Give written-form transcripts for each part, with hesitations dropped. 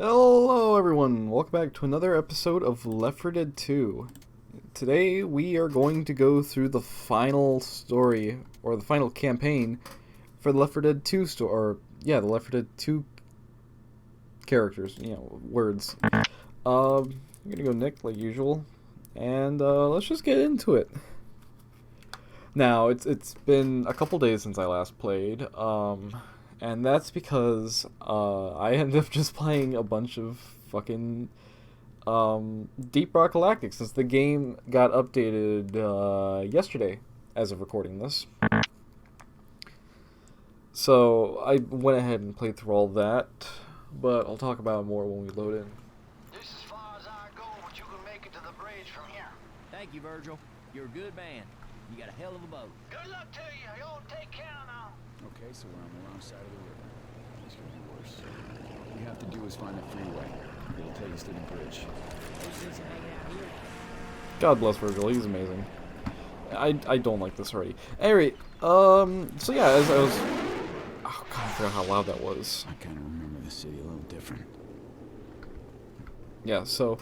Hello everyone, welcome back to another episode of Left 4 Dead 2. Today we are going to go through the final story, or the final campaign, for the Left 4 Dead 2 the Left 4 Dead 2 characters, words. I'm gonna go Nick, like usual, and let's just get into it. Now, it's been a couple days since I last played, and that's because I ended up just playing a bunch of fucking Deep Rock Galactic since the game got updated yesterday as of recording this. So I went ahead and played through all that, but I'll talk about it more when we load in. This is as far as I go, but you can make it to the bridge from here. Thank you, Virgil. You're a good man. You got a hell of a boat. Good luck to you. Y'all take care now. Okay, so we're on the wrong side of the river. It's gonna be worse. All we have to do is find the freeway. It'll take us to the bridge. God bless Virgil, he's amazing. I don't like this already. Anyway, so yeah, as I was... Oh god, I forgot how loud that was. I kind of remember the city a little different. Yeah, so,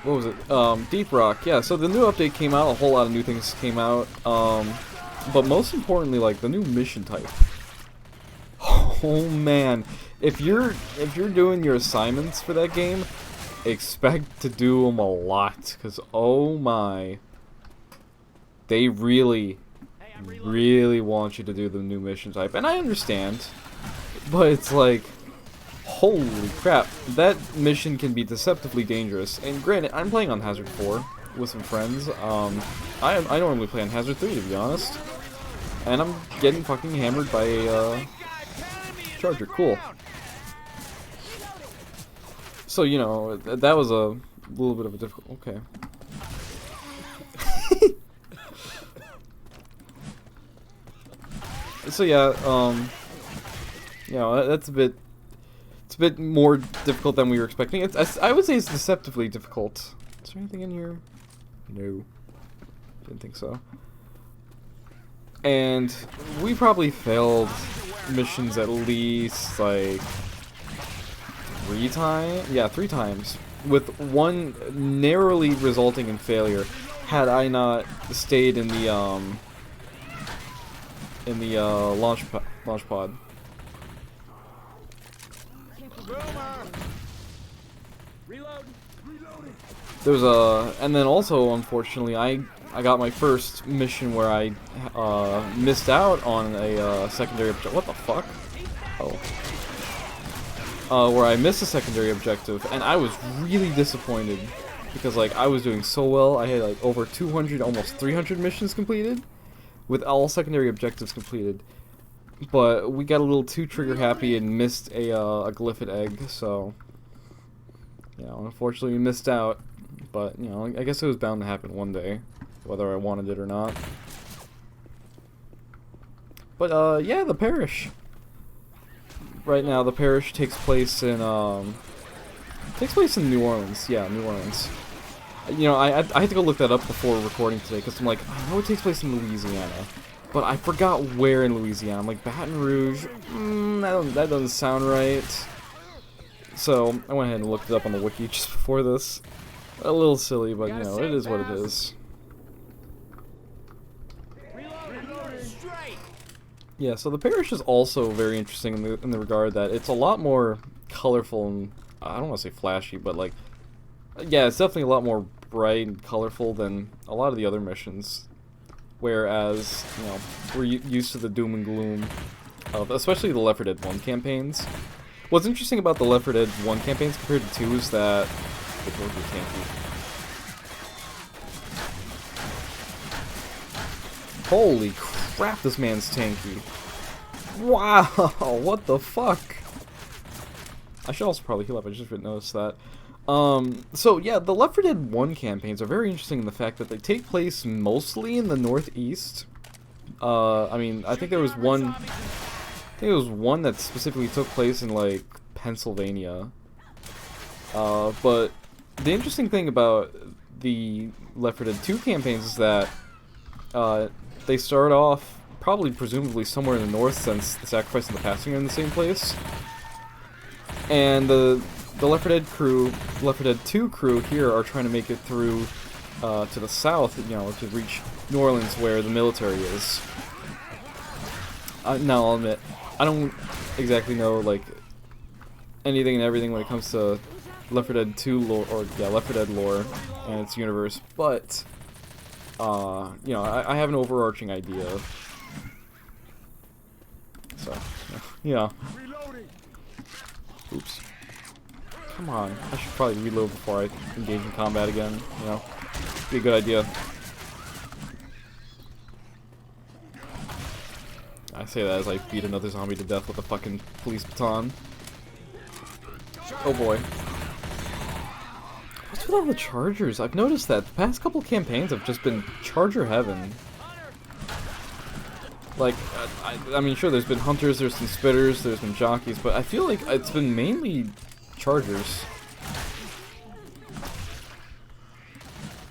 what was it? Deep Rock. Yeah, so the new update came out, a whole lot of new things came out, but most importantly, like, the new mission type. Oh man, if you're doing your assignments for that game, expect to do them a lot, because oh my, they really want you to do the new mission type, and I understand, but it's like, holy crap, that mission can be deceptively dangerous. And granted, I'm playing on Hazard 4 with some friends. I normally play on Hazard 3, to be honest, and I'm getting fucking hammered by a charger. Cool. So, you know, that was a little bit of a difficult... Okay. So yeah, you know, that's a bit... It's a bit more difficult than we were expecting. I would say it's deceptively difficult. Is there anything in here? No. Didn't think so. And we probably failed missions at least, like, 3 times? Yeah, 3 times. With one narrowly resulting in failure, had I not stayed in the launch pod. There's and then also, unfortunately, I got my first mission where I missed out on a secondary objective. What the fuck? Oh. Where I missed a secondary objective, and I was really disappointed because, like, I was doing so well. I had like over 200, almost 300 missions completed, with all secondary objectives completed. But we got a little too trigger happy and missed a glyphid egg, so, you know, unfortunately we missed out. But, you know, I guess it was bound to happen one day, whether I wanted it or not. But, yeah, the Parish. Right now, the Parish takes place in New Orleans. Yeah, New Orleans. You know, I had to go look that up before recording today, because I'm like, I know it takes place in Louisiana, but I forgot where in Louisiana. I'm like, Baton Rouge? That doesn't sound right. So, I went ahead and looked it up on the wiki just before this. A little silly, but, you know, it is what it is. Yeah, so the Parish is also very interesting in the regard that it's a lot more colorful and, I don't want to say flashy, but, like, yeah, it's definitely a lot more bright and colorful than a lot of the other missions. Whereas, you know, we're used to the doom and gloom of, especially the Left 4 Dead 1 campaigns. What's interesting about the Left 4 Dead 1 campaigns compared to 2 is that... Holy crap, this man's tanky. Wow, what the fuck? I should also probably heal up, I just noticed that. So yeah, the Left 4 Dead 1 campaigns are very interesting in the fact that they take place mostly in the Northeast. I mean, I think there was one that specifically took place in, like, Pennsylvania. But the interesting thing about the Left 4 Dead 2 campaigns is that, they start off probably presumably somewhere in the north, since the Sacrifice and the Passing are in the same place. And the Left 4 Dead crew, Left 4 Dead 2 crew here are trying to make it through to the south, you know, to reach New Orleans where the military is. Now I'll admit, I don't exactly know like anything and everything when it comes to Left 4 Dead 2 lore, or yeah, Left 4 Dead lore and its universe, but you know, I have an overarching idea. So, yeah. Oops. Come on, I should probably reload before I engage in combat again, you know. Be a good idea. I say that as I beat another zombie to death with a fucking police baton. Oh boy. What's with all the chargers? I've noticed that the past couple campaigns have just been charger heaven. Like, I mean, sure, there's been hunters, there's been spitters, there's been jockeys, but I feel like it's been mainly chargers.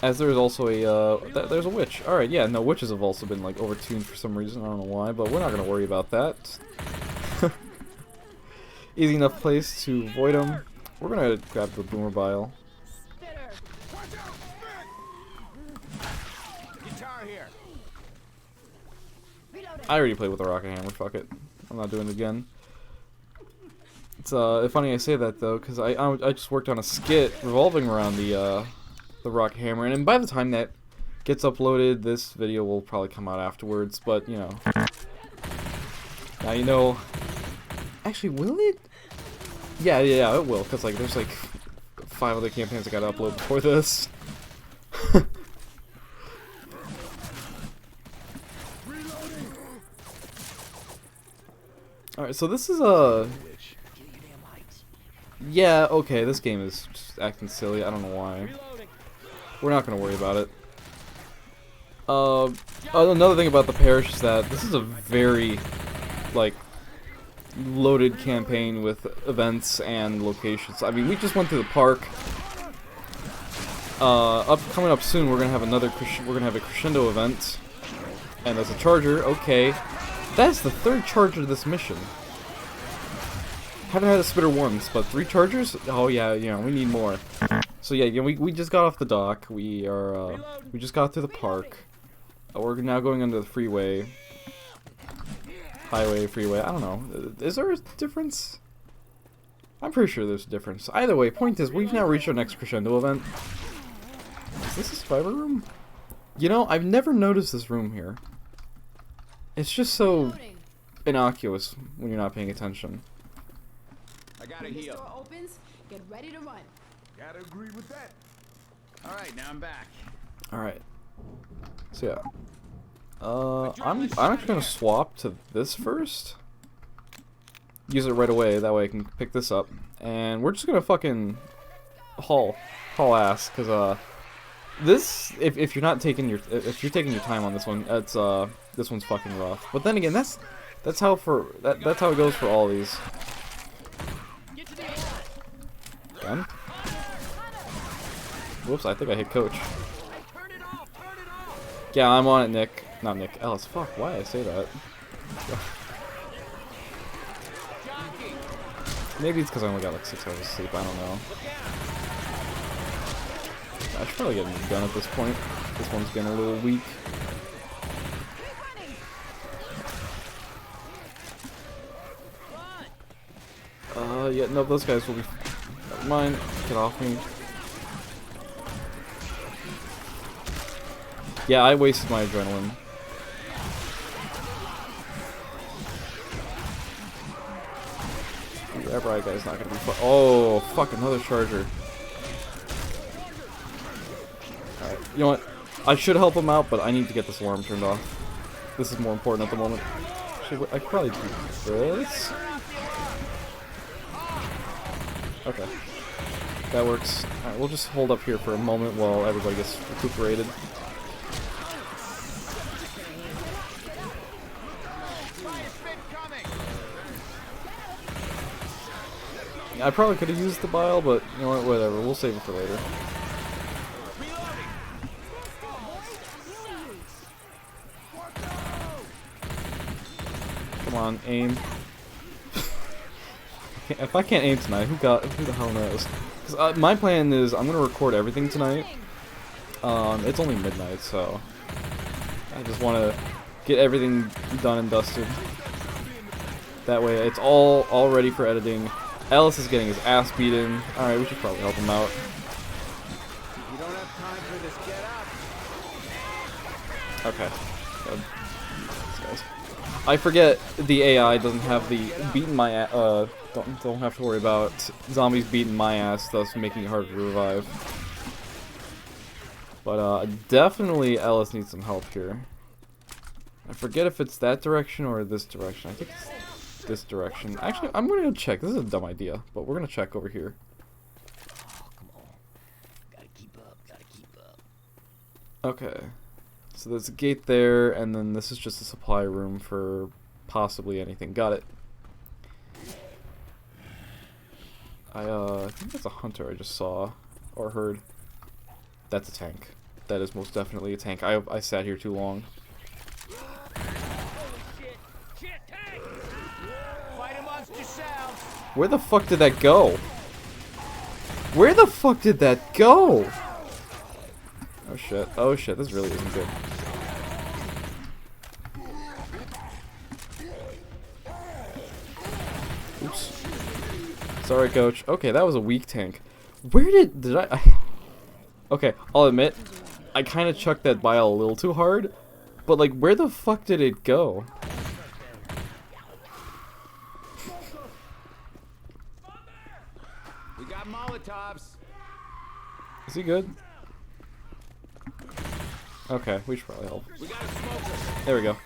As there's also a, there's a witch. Alright, yeah, no, witches have also been, like, overtuned for some reason, I don't know why, but we're not gonna worry about that. Easy enough place to avoid them. We're gonna grab the boomer bile. I already played with the rocket hammer, fuck it. I'm not doing it again. It's funny I say that though, because I just worked on a skit revolving around the rocket hammer, and by the time that gets uploaded, this video will probably come out afterwards, but you know. Now you know. Actually, will it? Yeah, it will, because like there's like 5 other campaigns I gotta upload before this. Alright, so this is a... Yeah, okay, this game is just acting silly, I don't know why. We're not gonna worry about it. Another thing about the Parish is that this is a very, like, loaded campaign with events and locations. I mean, we just went through the park. Coming up soon, we're gonna have a crescendo event. And there's a charger, okay. That's the 3rd charger of this mission. Haven't had a spitter once, but 3 chargers? Oh yeah, you know, we need more. So yeah, we just got off the dock. We just got through the park. We're now going under the freeway. Highway, freeway, I don't know. Is there a difference? I'm pretty sure there's a difference. Either way, point is, we've now reached our next crescendo event. Is this a survivor room? You know, I've never noticed this room here. It's just so innocuous when you're not paying attention. I gotta When this heal. door opens, get ready to run. Gotta agree with that. All right, now I'm back. All right. So yeah. I'm actually gonna swap to this first. Use it right away. That way I can pick this up, and we're just gonna fucking haul ass, cause this if you're taking your time on this one, it's this one's fucking rough. But then again, that's how it goes for all these. Done. Whoops, I think I hit Coach. Yeah, I'm on it, Nick. Not Nick. Ellis. Fuck, why did I say that? Maybe it's because I only got like 6 hours of sleep, I don't know. I should probably get a new gun at this point. This one's getting a little weak. Yeah, no, those guys will be... Never mind. Get off me. Yeah, I wasted my adrenaline. That right guy's not gonna be fun. Oh, fuck, another charger. Alright, you know what? I should help him out, but I need to get this alarm turned off. This is more important at the moment. Actually, I could probably do this. Okay. That works. Alright, we'll just hold up here for a moment while everybody gets recuperated. I probably could have used the bile, but you know what, whatever, we'll save it for later. Come on, aim. If I can't aim tonight, who the hell knows? 'Cause, my plan is I'm gonna record everything tonight. It's only midnight, so I just want to get everything done and dusted. That way, it's all ready for editing. Ellis is getting his ass beaten. All right, we should probably help him out. You don't have time for this. Get up. Okay. Good. These guys. I forget the AI doesn't have the beating my ass. Don't have to worry about zombies beating my ass, thus making it harder to revive. But definitely Ellis needs some help here. I forget if it's that direction or this direction. I think it's this direction. Actually, I'm gonna go check. This is a dumb idea, but we're gonna check over here. Oh, come on. Gotta keep up, gotta keep up. Okay. So there's a gate there, and then this is just a supply room for possibly anything. Got it. I think that's a hunter I just saw or heard. That's a tank. That is most definitely a tank. I sat here too long. Fight amongst yourselves. Where the fuck did that go? Where the fuck did that go? Oh shit. Oh shit. This really isn't good. Oops. Sorry, coach. Okay, that was a weak tank. Where did I... Okay, I'll admit, I kind of chucked that bile a little too hard, but like, where the fuck did it go? We got Molotovs. Is he good? Okay, we should probably help. We got a smoker. There we go.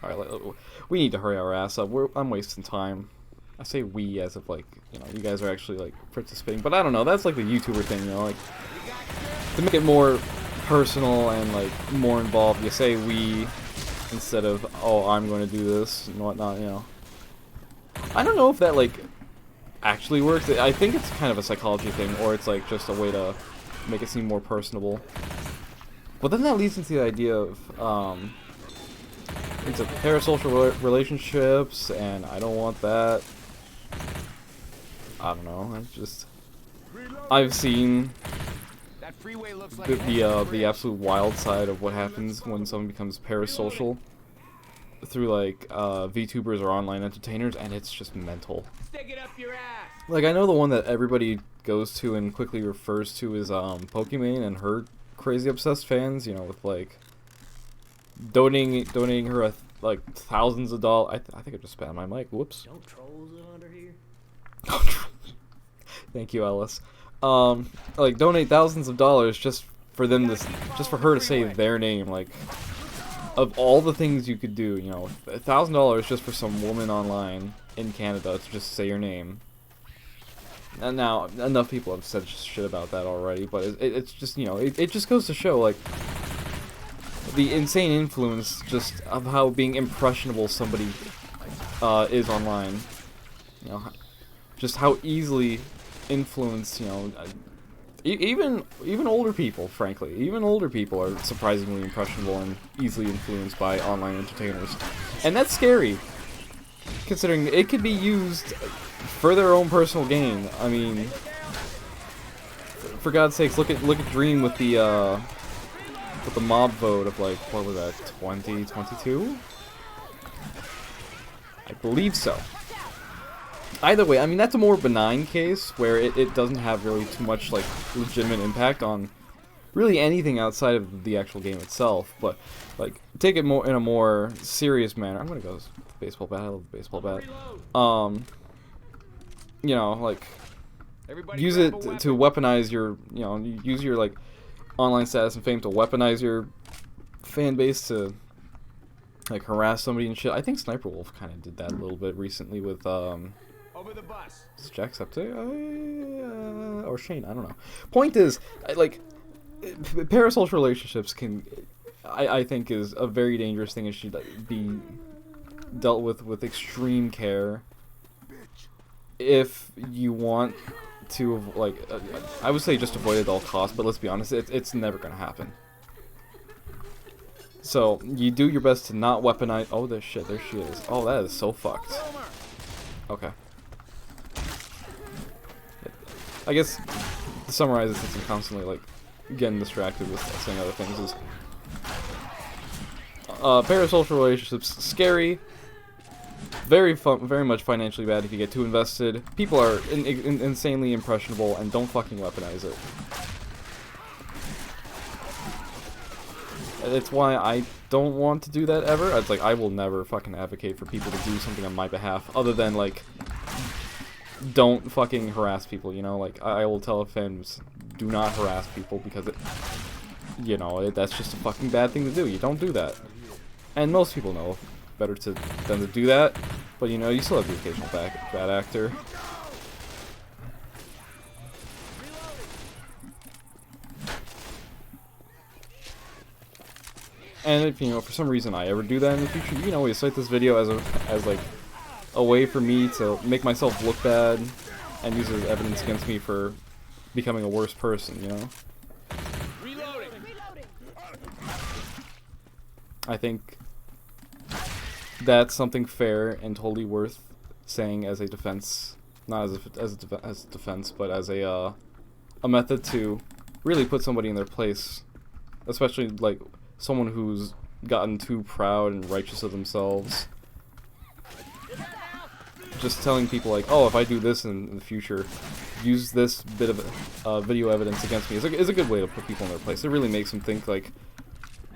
Alright, we need to hurry our ass up. I'm wasting time. I say we as if, like, you know, you guys are actually, like, participating. But I don't know, that's like the YouTuber thing, you know, like, to make it more personal and, like, more involved, you say we instead of, oh, I'm going to do this and whatnot, you know. I don't know if that, like, actually works. I think it's kind of a psychology thing, or it's, like, just a way to make it seem more personable. But then that leads into the idea of, into parasocial relationships, and I don't want that. I don't know. I've seen That freeway looks like the absolute wild side of what happens when someone becomes parasocial through like VTubers or online entertainers, and it's just mental. Stick it up your ass. Like, I know the one that everybody goes to and quickly refers to is Pokimane and her crazy obsessed fans. You know, with like donating her like thousands of dollars. I think I just spammed my mic. Whoops. Don't trolls live under here? Thank you, Ellis. Like, donate thousands of dollars just for them to, just for her to say their name. Like, of all the things you could do, you know, $1,000 just for some woman online in Canada to just say your name. And now, enough people have said shit about that already, but it's just, you know, it just goes to show, like, the insane influence just of how being impressionable somebody is online. You know, just how easily influenced, you know, even older people, frankly, even older people are surprisingly impressionable and easily influenced by online entertainers, and that's scary, considering it could be used for their own personal gain. I mean, for God's sakes, look at Dream with the mob vote of, like, what was that, 2022? I believe so. Either way, I mean, that's a more benign case where it doesn't have really too much, like, legitimate impact on really anything outside of the actual game itself. But, like, take it more in a more serious manner. I'm gonna go with baseball bat. I love the baseball bat. You know, like, use it to weaponize your, you know, use your, like, online status and fame to weaponize your fan base to, like, harass somebody and shit. I think Sniper Wolf kind of did that a little bit recently with Over the bus. is it Jacksepticeye? Or Shane, I don't know. Point is, like, parasocial relationships can, I think, is a very dangerous thing and should be dealt with extreme care if you want to, like, I would say just avoid it at all costs, but let's be honest, it's never gonna happen. So you do your best to not weaponize. Oh, this shit. There she is. Oh, that is so fucked. Okay. I guess to summarize it, since I'm constantly like getting distracted with saying other things, is parasocial relationships scary. Very much financially bad if you get too invested. People are insanely impressionable, and don't fucking weaponize it. It's why I don't want to do that ever. It's like, I will never fucking advocate for people to do something on my behalf, other than, like, don't fucking harass people, you know? Like, I will tell fans, do not harass people, because, you know, that's just a fucking bad thing to do. You don't do that. And most people know better than to do that, but, you know, you still have the occasional bad actor. And if, you know, for some reason I ever do that in the future, you can always cite this video as like a way for me to make myself look bad and use it as evidence against me for becoming a worse person, you know? Reloading. I think that's something fair and totally worth saying as a defense, not as a defense, but as a method to really put somebody in their place, especially like someone who's gotten too proud and righteous of themselves. Just telling people like, oh, if I do this in the future, use this bit of video evidence against me is a good way to put people in their place. It really makes them think like,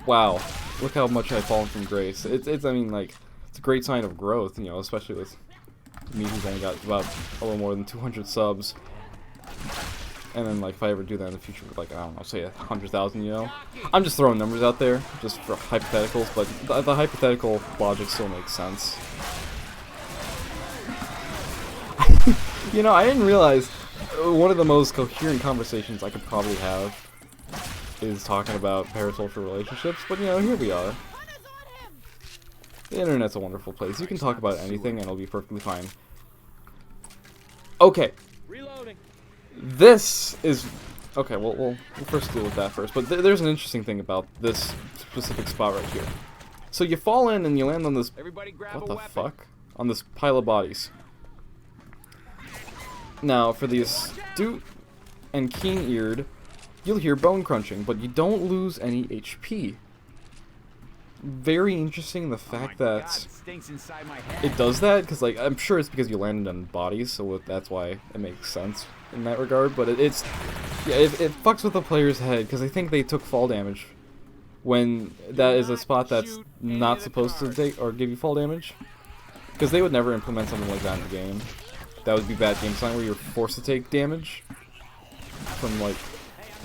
wow, look how much I've fallen from grace. I mean, like, it's a great sign of growth, you know, especially with me who's only got about a little more than 200 subs. And then, like, if I ever do that in the future with, like, I don't know, say 100,000, you know? I'm just throwing numbers out there, just for hypotheticals, but the hypothetical logic still makes sense. You know, I didn't realize one of the most coherent conversations I could probably have is talking about parasocial relationships, but, you know, here we are. The internet's a wonderful place. You can talk about anything and it'll be perfectly fine. Okay. Reloading. This is... Okay, well, we'll first deal with that first. But there's an interesting thing about this specific spot right here. So you fall in and you land on this... Everybody grab What a the weapon. fuck? On this pile of bodies. Now, for the astute and keen-eared, you'll hear bone crunching, but you don't lose any HP. Very interesting, the fact that Stinks inside my head. it does that, because, like, I'm sure it's because you landed on bodies, so that's why it makes sense in that regard, but it's... Yeah, it fucks with the player's head, because I think they took fall damage when that is a spot that's not supposed to take, or give you fall damage. Because they would never implement something like that in the game. That would be bad game design, where you're forced to take damage from, like,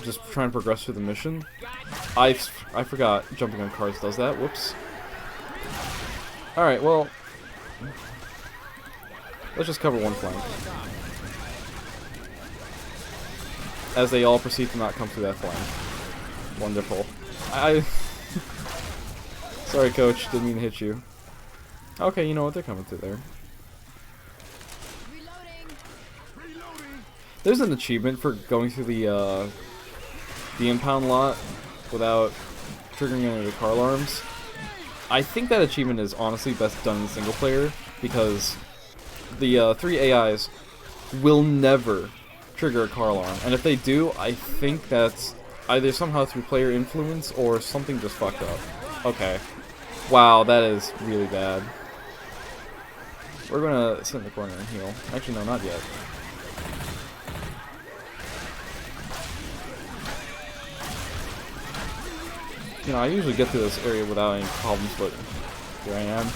just trying to progress through the mission. I forgot jumping on cars does that. Whoops. Alright, well, let's just cover one flank. As they all proceed to not come through that flank. Wonderful. Sorry, coach, didn't mean to hit you. Okay, you know what? They're coming through there. There's an achievement for going through the impound lot without triggering any of the car alarms. I think that achievement is honestly best done in single player, because the 3 AIs will never trigger a car alarm, and if they do, I think that's either somehow through player influence or something just fucked up. Okay. Wow, that is really bad. We're gonna sit in the corner and heal. Actually, no, not yet. You know, I usually get through this area without any problems, but here I am.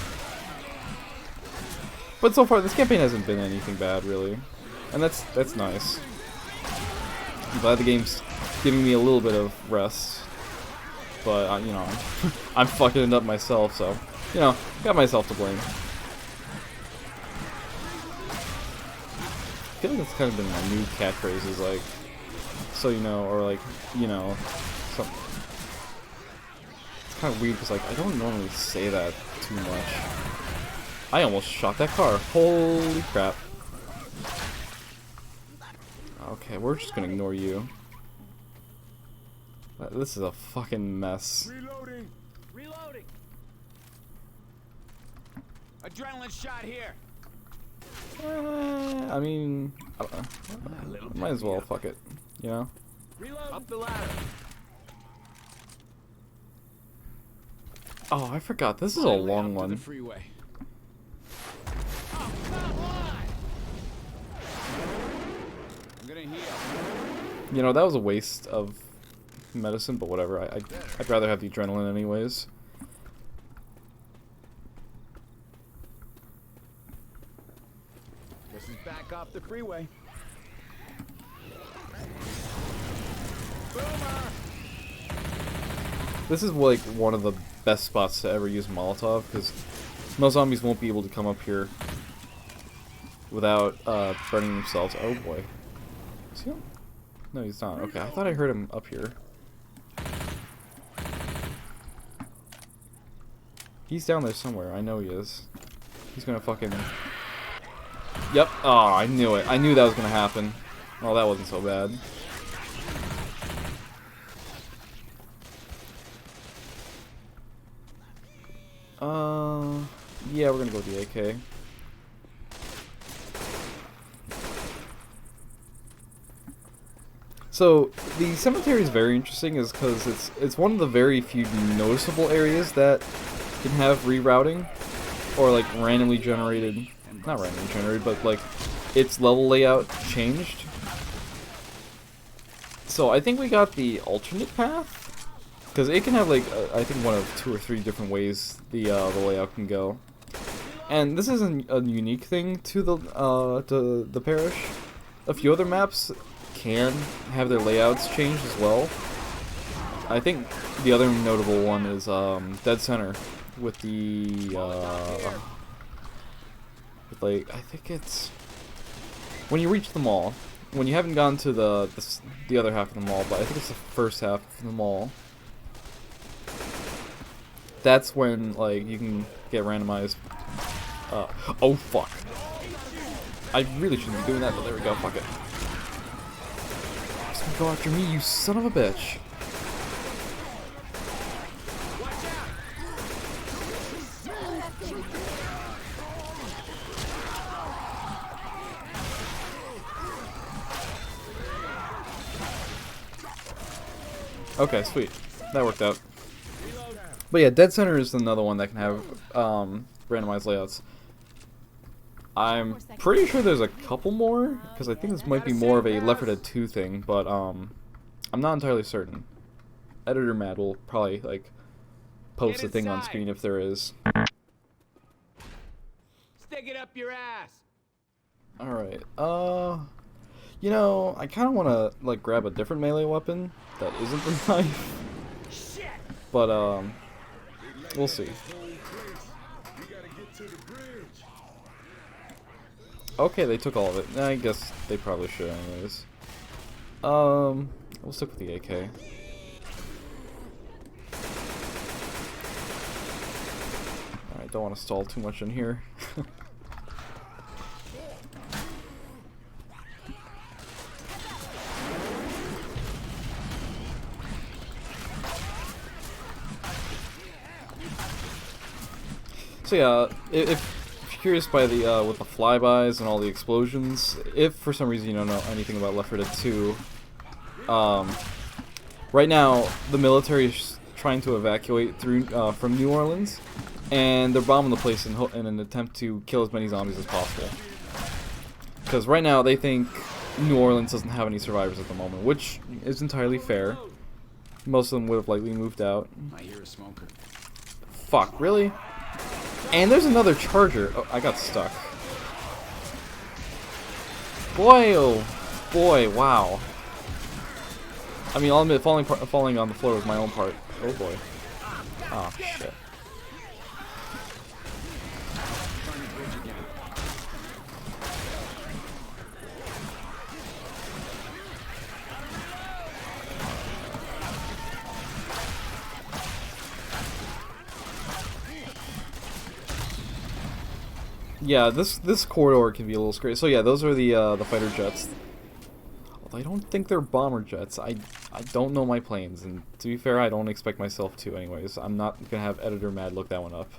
But so far, this campaign hasn't been anything bad, really. And that's nice. I'm glad the game's giving me a little bit of rest. But, you know, I'm fucking it up myself, so, you know, got myself to blame. I feel like that's kind of been my new catchphrase, is like, so you know, or like, you know, something. Kind of weird because, like, I don't normally say that too much. I almost shot that car. Holy crap. Okay, we're just gonna ignore you. This is a fucking mess. Reloading. Reloading. Adrenaline shot here. I mean, I don't know. Might as well, fuck it, you know? Reload. Up the ladder. Oh, I forgot, this is a long one. The freeway. I'm gonna heal. You know, that was a waste of medicine, but whatever. I'd rather have the adrenaline anyways. This is back off the freeway. Boomer! This is like one of the best spots to ever use Molotov, because most zombies won't be able to come up here without burning themselves. Oh boy. Is he on? No, he's not. Okay, I thought I heard him up here. He's down there somewhere. I know he is. He's gonna fucking... Yep. Oh, I knew it. I knew that was gonna happen. Well, that wasn't so bad. Yeah, we're gonna go with the AK. So the cemetery is very interesting, is because it's one of the very few noticeable areas that can have rerouting, or like randomly generated, not randomly generated, but like its level layout changed. So I think we got the alternate path, because it can have like I think one of 2 or 3 different ways the layout can go. And this isn't a unique thing to the parish. A few other maps can have their layouts changed as well. I think the other notable one is Dead Center with the with like I think it's when you reach the mall, when you haven't gone to the other half of the mall, but I think it's the first half of the mall. That's when like you can get randomized. Oh fuck! I really shouldn't be doing that, but there we go. Fuck it. It's gonna go after me, you son of a bitch. Okay, sweet. That worked out. But yeah, Dead Center is another one that can have randomized layouts. I'm pretty sure there's a couple more, because I think this might be more of a Left 4 Dead 2 thing, but I'm not entirely certain. Editor Matt will probably like post a thing on screen if there is. Stick it up your ass. Alright, you know, I kinda wanna like grab a different melee weapon that isn't the knife. But we'll see. Okay, they took all of it. I guess they probably should anyways. We'll stick with the AK. Alright, don't want to stall too much in here. So yeah, if you're curious by the with the flybys and all the explosions, if for some reason you don't know anything about Left 4 Dead 2, right now the military is trying to evacuate through from New Orleans, and they're bombing the place in an attempt to kill as many zombies as possible. Because right now they think New Orleans doesn't have any survivors at the moment, which is entirely fair. Most of them would have likely moved out. I hear a smoker. Fuck, really? And there's another charger. Oh, I got stuck. Boy, oh boy, wow. I mean, I'll admit, falling on the floor was my own part. Oh boy. Oh shit. Yeah, this corridor can be a little scary. So yeah, those are the fighter jets. Although I don't think they're bomber jets. I I don't know my planes, and to be fair, I don't expect myself to anyways. I'm not gonna have editor Mad look that one up.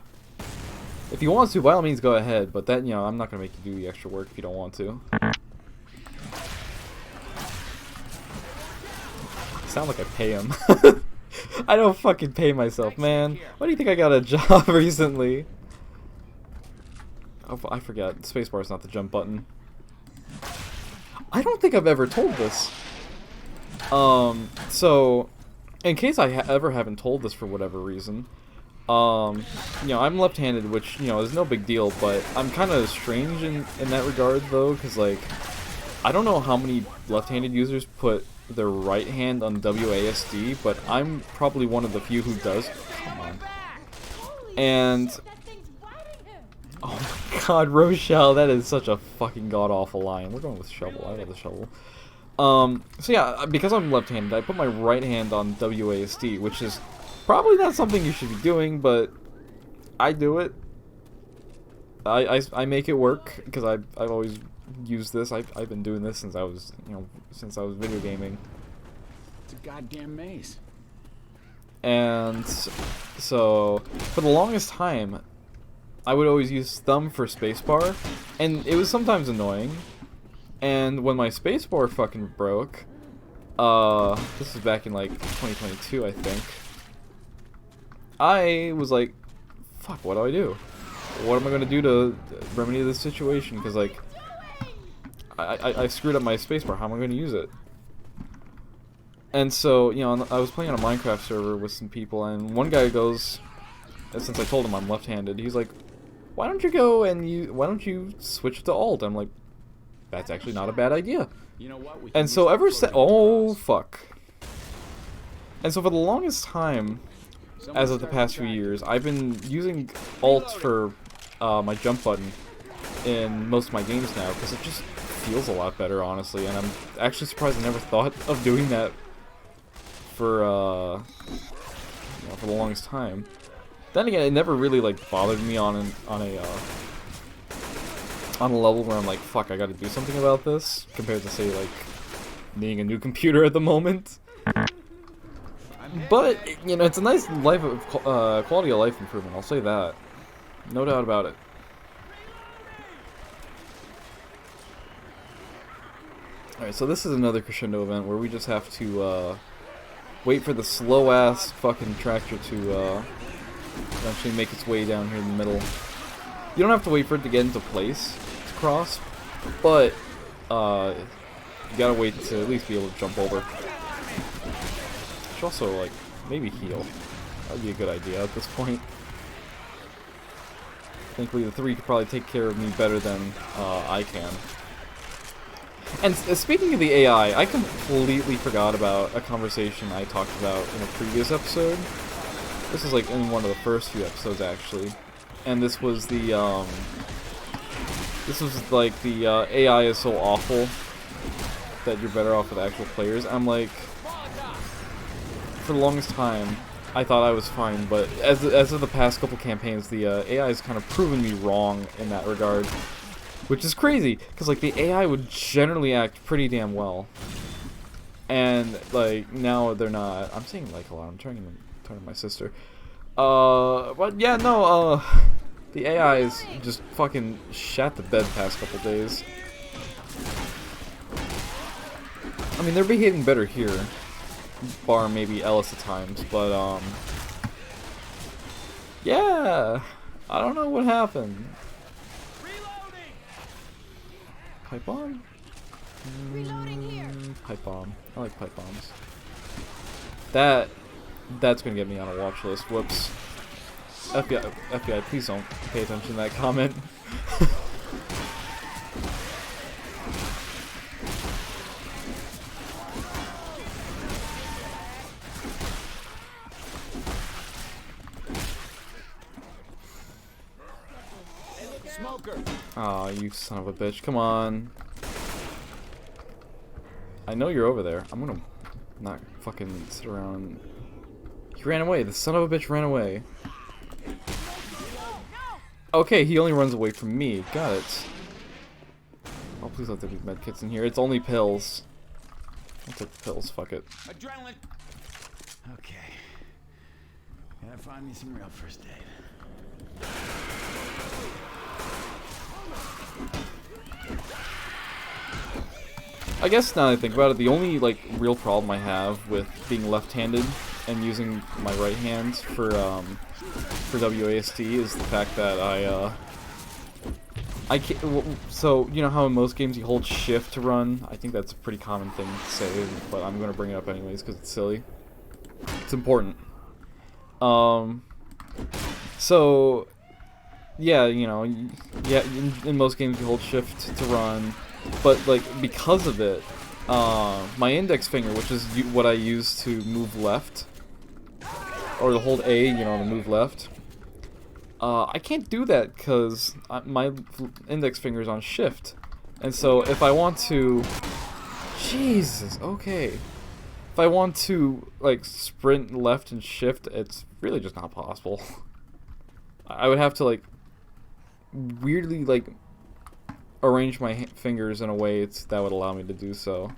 If he wants to, by all means, go ahead, but that, you know, I'm not gonna make you do the extra work if you don't want to. Sound like I pay him. I don't fucking pay myself, man. Why do you think I got a job recently? Oh, I forgot. Spacebar is not the jump button. I don't think I've ever told this. So, in case I ever haven't told this for whatever reason, you know, I'm left-handed, which, you know, is no big deal, but I'm kind of strange in that regard, though, because, like, I don't know how many left-handed users put their right hand on WASD, but I'm probably one of the few who does. Come on. And oh my god, Rochelle, that is such a fucking god-awful line. We're going with shovel. I love the shovel. So yeah, because I'm left-handed, I put my right hand on WASD, which is probably not something you should be doing, but I do it. I make it work because I've always used this. I've been doing this since I was, you know, since I was video gaming. It's a goddamn maze. And so for the longest time, I would always use thumb for spacebar, and it was sometimes annoying. And when my spacebar fucking broke, this was back in like 2022, I think. I was like, fuck, what do I do? What am I gonna do to remedy this situation? Because like, I screwed up my spacebar. How am I gonna use it? And so, you know, I was playing on a Minecraft server with some people, and one guy goes, since I told him I'm left-handed, he's like, why don't you switch to Alt? I'm like, that's actually not a bad idea. You know what? And so ever since, oh fuck. And so for the longest time, as of the past few years, I've been using Alt for my jump button in most of my games now, because it just feels a lot better, honestly, and I'm actually surprised I never thought of doing that for, you know, for the longest time. Then again, it never really, like, bothered me on a level where I'm like, fuck, I gotta do something about this, compared to, say, like, needing a new computer at the moment. But, you know, it's a nice quality of life improvement, I'll say that. No doubt about it. Alright, so this is another crescendo event where we just have to wait for the slow-ass fucking tractor to eventually make its way down here in the middle. You don't have to wait for it to get into place to cross, but you gotta wait to at least be able to jump over. Should also, like, maybe heal. That would be a good idea at this point. Thankfully, the 3 could probably take care of me better than I can. And speaking of the AI, I completely forgot about a conversation I talked about in a previous episode. This is like in one of the first few episodes, actually. And this was the, AI is so awful that you're better off with actual players. I'm like, for the longest time, I thought I was fine, but as of the past couple campaigns, the AI has kind of proven me wrong in that regard. Which is crazy, because like the AI would generally act pretty damn well. And like now they're not. I'm saying like a lot, I'm turning to my sister. But yeah, no, the AI is just fucking shat the bed past couple days. I mean, they're behaving better here, bar maybe Ellis at times, but yeah, I don't know what happened. Pipe bomb? Reloading here. Pipe bomb. I like pipe bombs. That's gonna get me on a watch list. Whoops. FBI, please don't pay attention to that comment. Aw, you son of a bitch. Come on. I know you're over there. I'm gonna not fucking sit around. He ran away. The son of a bitch ran away. Okay, he only runs away from me. Got it. Oh, please let there be medkits in here. It's only pills. I'll take the pills, fuck it. Adrenaline. Okay. Gotta find me some real first aid. I guess now that I think about it, the only like real problem I have with being left-handed and using my right hand for WASD is the fact that I can't. So you know how in most games you hold shift to run? I think that's a pretty common thing to say, but I'm gonna bring it up anyways because it's silly. It's important. So yeah, you know, yeah, in most games you hold shift to run, but like because of it, my index finger, which is what I use to move left, or to hold A, you know, to move left. I can't do that because my index finger is on shift, and so if I want to, Jesus, okay, if I want to like sprint left and shift, it's really just not possible. I would have to like weirdly like arrange my fingers in a way that would allow me to do so.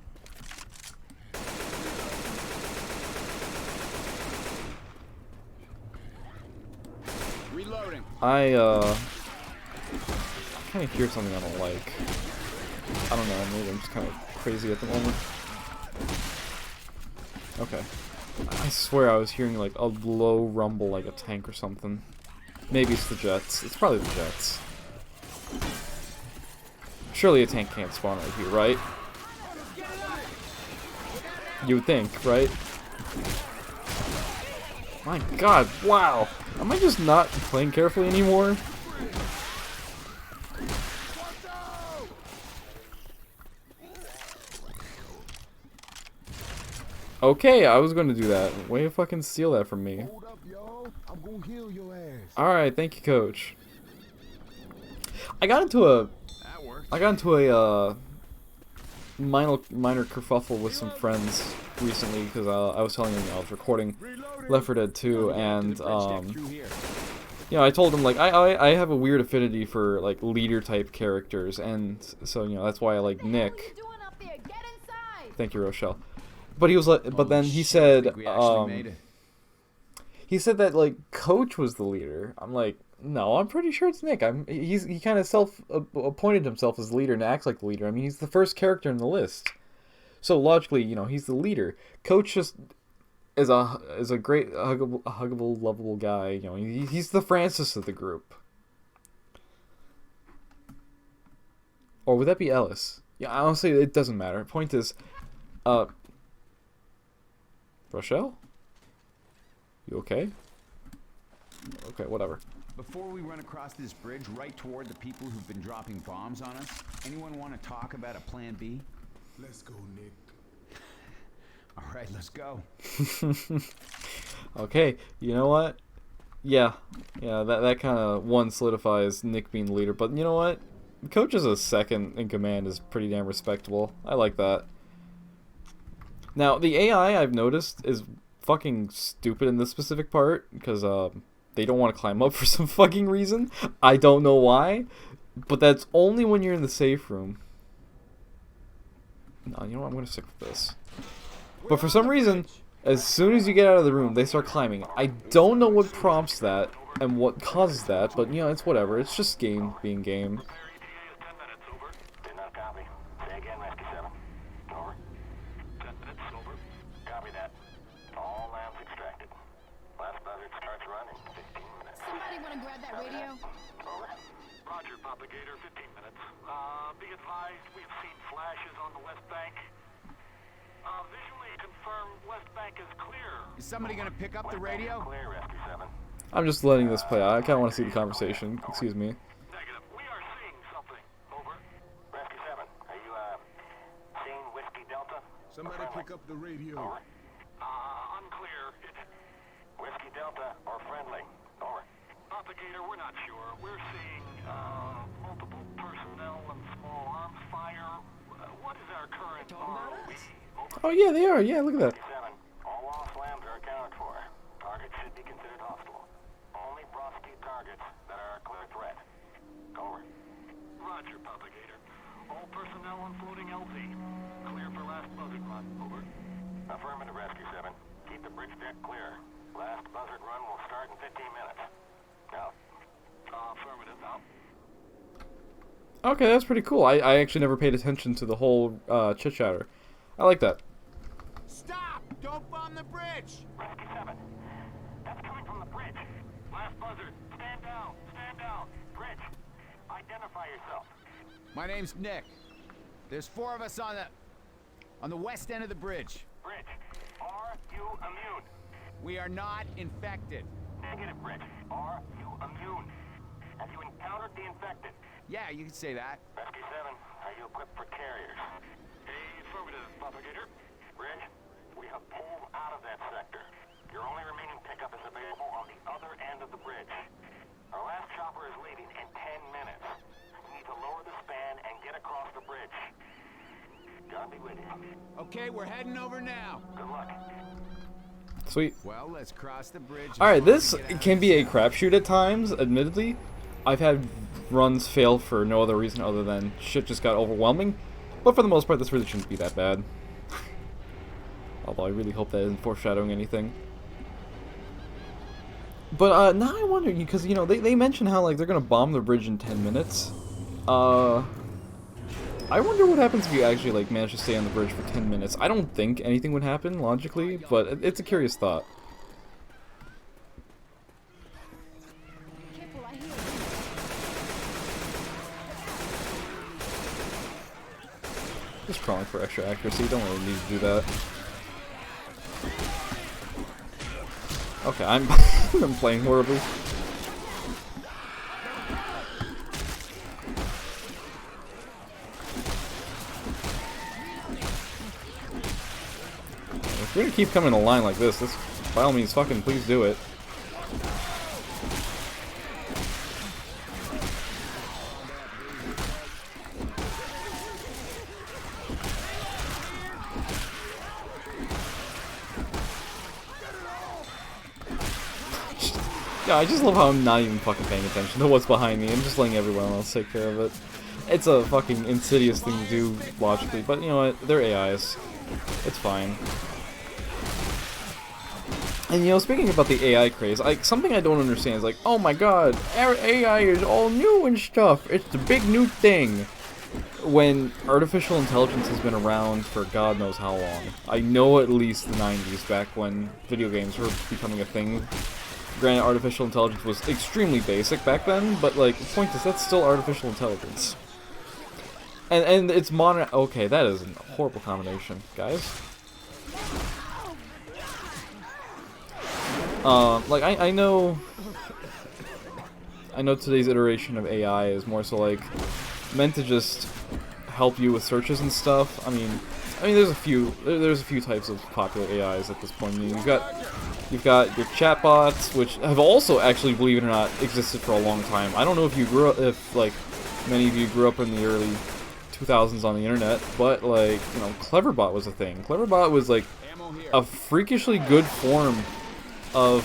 Reloading. I kind of hear something I don't like. I don't know, maybe I'm just kind of crazy at the moment. Okay. I swear I was hearing like a low rumble like a tank or something. Maybe it's the jets. It's probably the jets. Surely a tank can't spawn right here, right? You would think, right? My god, wow! Am I just not playing carefully anymore? Okay, I was gonna do that. Way to fucking steal that from me. Hold up, yo. I'm gonna heal your ass. Alright, thank you, coach. I got into a minor kerfuffle with some friends recently because I was telling them I was recording Left 4 Dead 2, and you know, I told them like I have a weird affinity for like leader type characters, and so you know that's why I like Nick. Thank you, Rochelle. But he was like, but then he said he said that like Coach was the leader. I'm like, no, I'm pretty sure it's Nick. He kind of appointed himself as leader and acts like the leader. I mean, he's the first character in the list, so logically, you know, he's the leader. Coach just is a great huggable, lovable guy. You know, he's the Francis of the group. Or would that be Ellis? Yeah, honestly, it doesn't matter. Point is, Rochelle? You okay? Okay, whatever. Before we run across this bridge right toward the people who've been dropping bombs on us, anyone want to talk about a plan B? Let's go, Nick. All right, let's go. Okay, you know what? Yeah, that kind of solidifies Nick being the leader. But you know what? Coach as a second in command is pretty damn respectable. I like that. Now, the AI I've noticed is fucking stupid in this specific part because they don't want to climb up for some fucking reason. I don't know why, but that's only when you're in the safe room. No, you know what? I'm gonna stick with this. But for some reason, as soon as you get out of the room, they start climbing. I don't know what prompts that and what causes that, but you know, it's whatever. It's just game being game. Somebody want to grab that radio? Roger, propagator, 15 minutes. Be advised, we've seen flashes on the West Bank. Visually confirmed West Bank is clear. Is somebody gonna pick up the radio? Clear, Rescue 7. I'm just letting this play out. I kind of want to see the conversation. Excuse me. Negative. We are seeing something. Over. Rescue 7, are you, seeing Whiskey Delta? Somebody pick up the radio. Over. Unclear. Whiskey Delta or friendly? Over. Propagator, we're not sure. We're seeing, multiple personnel and small arms fire. What is our current ROE? Over. Oh yeah, they are. Yeah, look at that. 7. All lost lambs are accounted for. Targets should be considered hostile. Only prosecute targets that are a clear threat. Over. Roger, propagator. All personnel on floating LZ. Clear for last buzzard run. Over. Affirmative, Rescue 7. Keep the bridge deck clear. Last buzzard run will start in 15 minutes. Out. Affirmative, out. Okay, that's pretty cool. I actually never paid attention to the whole chit-chatter. I like that. Stop! Don't bomb the bridge! Rescue 7. That's coming from the bridge. Last buzzard. Stand down. Stand down. Bridge. Identify yourself. My name's Nick. There's 4 of us on the west end of the bridge. Bridge. Are you immune? We are not infected. Negative, Bridge. Are you immune? Have you encountered the infected? Yeah, you can say that. Rescue 7, are you equipped for carriers? Affirmative, propagator. Bridge, we have pulled out of that sector. Your only remaining pickup is available on the other end of the bridge. Our last chopper is leaving in 10 minutes. We need to lower the span and get across the bridge. God be with you. Okay, we're heading over now. Good luck. Sweet. Well, let's cross the bridge. Alright, this can be a crapshoot at times, admittedly. I've had runs fail for no other reason other than shit just got overwhelming. But for the most part, this really shouldn't be that bad. Although I really hope that isn't foreshadowing anything. But now I wonder, because, you know, they mention how, like, they're gonna bomb the bridge in 10 minutes. I wonder what happens if you actually, like, manage to stay on the bridge for 10 minutes. I don't think anything would happen, logically, but it's a curious thought. Careful, I hear you. Just crawling for extra accuracy, don't really need to do that. Okay, I'm I'm playing horribly. If you're gonna keep coming in a line like this, by all means, fucking please do it. Yeah, I just love how I'm not even fucking paying attention to what's behind me. I'm just letting everyone else take care of it. It's a fucking insidious thing to do, logically, but you know what? They're AIs. It's fine. And you know, speaking about the AI craze, something I don't understand is like, oh my god, our AI is all new and stuff. It's the big new thing. When artificial intelligence has been around for God knows how long. I know at least the 90s, back when video games were becoming a thing. Granted, artificial intelligence was extremely basic back then, but like, the point is, that's still artificial intelligence. And it's modern. Okay, that is a horrible combination, guys. Like I know today's iteration of AI is more so like meant to just help you with searches and stuff. I mean, there's a few types of popular AIs at this point. I mean, you've got your chatbots, which have also actually, believe it or not, existed for a long time. I don't know if like many of you grew up in the early 2000s on the internet, but like, you know, Cleverbot was a thing. Cleverbot was like a freakishly good form of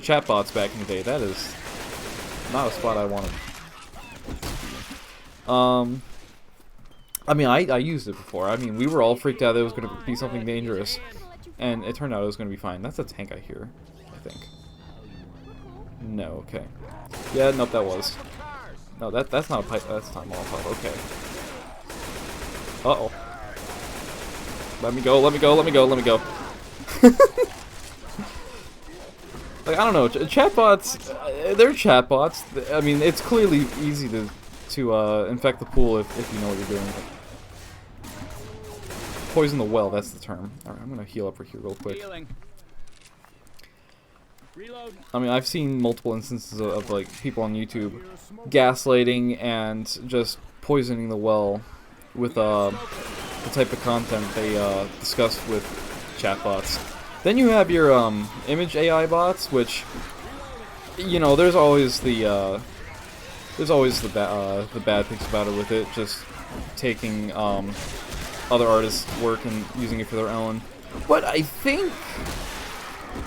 chatbots back in the day. That is not a spot I wanted. I mean, I used it before. I mean, we were all freaked out that it was going to be something dangerous, and it turned out it was going to be fine. That's a tank I hear, I think. No, okay. Yeah, nope, that was. No, that's not a pipe. That's not a Molotov. Okay. Uh-oh. Let me go, let me go, let me go, let me go. Like, I don't know, chatbots, they're chatbots. I mean, it's clearly easy to infect the pool if you know what you're doing. Poison the well, that's the term. Alright, I'm gonna heal up for here real quick. Reload. I mean, I've seen multiple instances of like, people on YouTube gaslighting and just poisoning the well with the type of content they discuss with chatbots. Then you have your image AI bots, which, you know, there's always the bad things about it with it, just taking other artists' work and using it for their own. But I think,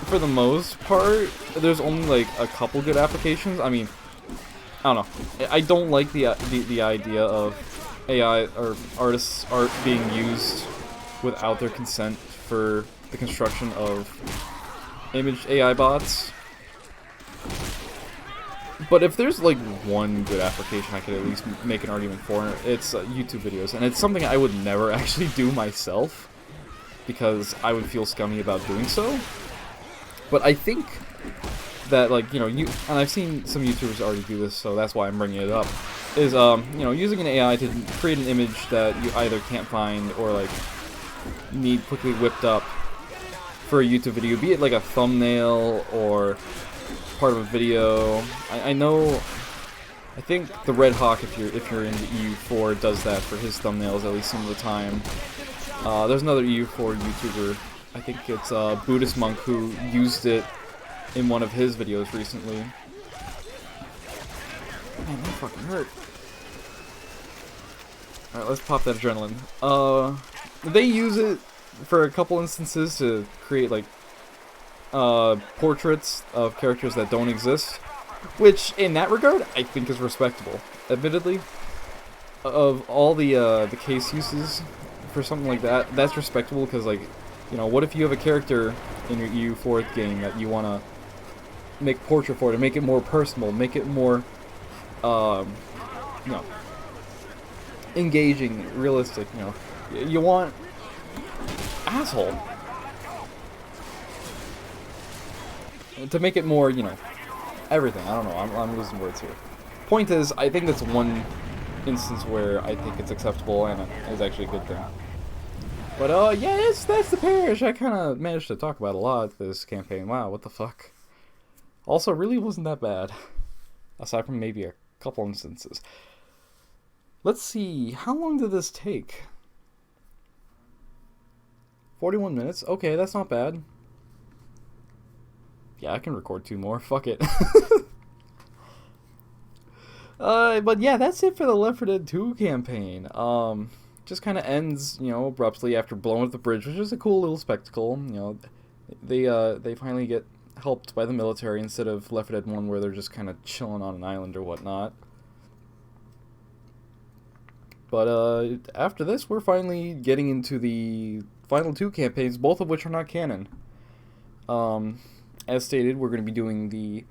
for the most part, there's only like a couple good applications. I mean, I don't know. I don't like the idea of AI or artists' art being used without their consent for the construction of image AI bots. But if there's like one good application I could at least make an argument for, it's YouTube videos, and it's something I would never actually do myself because I would feel scummy about doing so. But I think that, like, you know, and I've seen some YouTubers already do this, so that's why I'm bringing it up, is, you know, using an AI to create an image that you either can't find or, like, need quickly whipped up for a YouTube video, be it, like, a thumbnail or part of a video. I know, I think the Red Hawk, if you're in the EU4, does that for his thumbnails at least some of the time. There's another EU4 YouTuber, I think it's Buddhist Monk, who used it in one of his videos recently. Man, that fucking hurt. Alright, let's pop that adrenaline. They use it for a couple instances to create, like, portraits of characters that don't exist, which, in that regard, I think is respectable. Admittedly, of all the case uses for something like that, that's respectable, because, like, you know, what if you have a character in your EU4 game that you want to make portrait for, to make it more personal, make it more, you know, engaging, realistic, you know. You want... asshole. To make it more, you know, everything. I don't know, I'm losing words here. Point is, I think that's one instance where I think it's acceptable and is actually a good thing. But, yeah, that's the Parish. I kind of managed to talk about a lot this campaign. Wow, what the fuck. Also, really wasn't that bad. Aside from maybe a couple instances. Let's see, how long did this take? 41 minutes? Okay, that's not bad. Yeah, I can record 2 more. Fuck it. But yeah, that's it for the Left 4 Dead 2 campaign. Just kind of ends, you know, abruptly after blowing up the bridge, which is a cool little spectacle. You know, they finally get helped by the military instead of Left 4 Dead 1, where they're just kind of chilling on an island or whatnot. But after this, we're finally getting into the final 2 campaigns, both of which are not canon. As stated, we're going to be doing the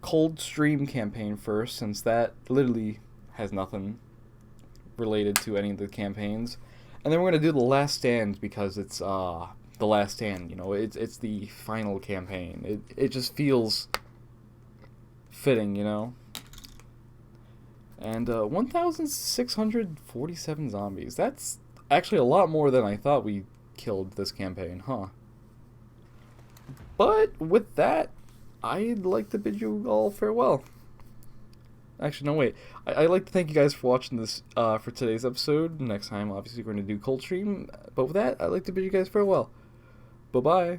Cold Stream campaign first, since that literally has nothing related to any of the campaigns. And then we're going to do the Last Stand, because it's the Last Stand, you know, it's the final campaign. It just feels fitting, you know. And 1,647 zombies. That's actually a lot more than I thought we killed this campaign, huh? But with that, I'd like to bid you all farewell. Actually, no, wait. I'd like to thank you guys for watching this for today's episode. Next time, obviously, we're going to do Cold Stream. But with that, I'd like to bid you guys farewell. Bye-bye.